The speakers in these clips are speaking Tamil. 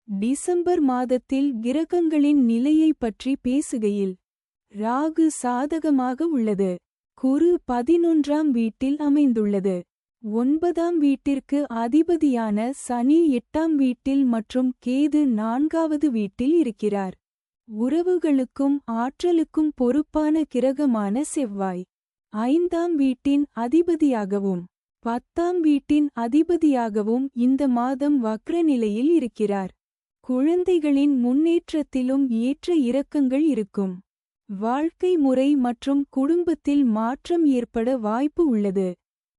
டிசம்பர் மாதத்தில் கிரகங்களின் நிலையை பற்றி பேசுகையில் ராகு சாதகமாக உள்ளது. குரு 11ஆம் வீட்டில் அமைந்துள்ளது. 9ஆம் வீட்டிற்கு அதிபதியான சனி 8ஆம் வீட்டில் மற்றும் கேது 4வது வீட்டில் இருக்கிறார். உறவுகளுக்கும் ஆற்றலுக்கும் பொறுப்பான கிரகமான செவ்வாய் 5ஆம் வீட்டின் அதிபதியாகவும் 10ஆம் வீட்டின் அதிபதியாகவும் இந்த மாதம் வக்ர நிலையில் இருக்கிறார். குழந்தைகளின் முன்னேற்றத்திலும் ஏற்ற இறக்கங்கள் இருக்கும். வாழ்க்கை முறை மற்றும் குடும்பத்தில் மாற்றம் ஏற்பட வாய்ப்பு உள்ளது.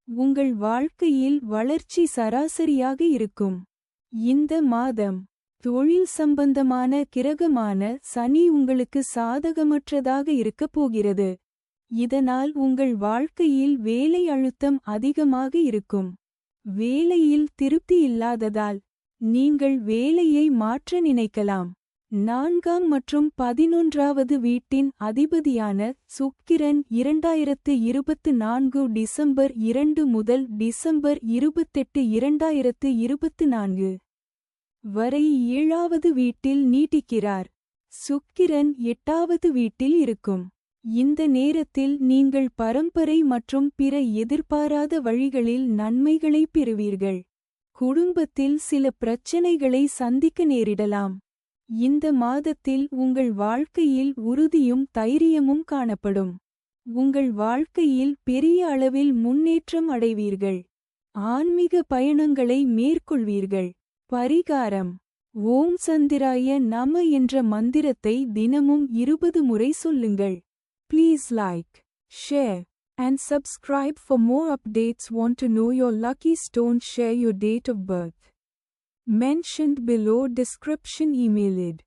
உங்கள் வாழ்க்கையில் வளர்ச்சி சராசரியாக இருக்கும். இந்த மாதம் தொழில் சம்பந்தமான கிரகமான சனி உங்களுக்கு சாதகமற்றதாக இருக்கப் போகிறது. இதனால் உங்கள் வாழ்க்கையில் வேலை அழுத்தம் அதிகமாக இருக்கும். வேலையில் திருப்தி இல்லாததால் நீங்கள் வேலையை மாற்ற நினைக்கலாம். 4ஆம் மற்றும் 11வது வீட்டின் அதிபதியான சுக்கிரன் 2024 டிசம்பர் 2 முதல் டிசம்பர் 28, 2024 வரை 7வது வீட்டில் நீட்டிக்கிறார். சுக்கிரன் 8வது வீட்டில் இருக்கும். இந்த நேரத்தில் நீங்கள் பரம்பரை மற்றும் பிற எதிர்பாராத வழிகளில் நன்மைகளை பெறுவீர்கள். குடும்பத்தில் சில பிரச்சனைகளை சந்திக்க நேரிடலாம். இந்த மாதத்தில் உங்கள் வாழ்க்கையில் உறுதியும் தைரியமும் காணப்படும். உங்கள் வாழ்க்கையில் பெரிய அளவில் முன்னேற்றம் அடைவீர்கள். ஆன்மீக பயணங்களை மேற்கொள்வீர்கள். பரிகாரம்: ஓம் சந்திராய நம என்ற மந்திரத்தை தினமும் 20 முறை சொல்லுங்கள். Please like, share, and subscribe for more updates. Want to know your lucky stone? Share your date of birth mentioned below description. Email it.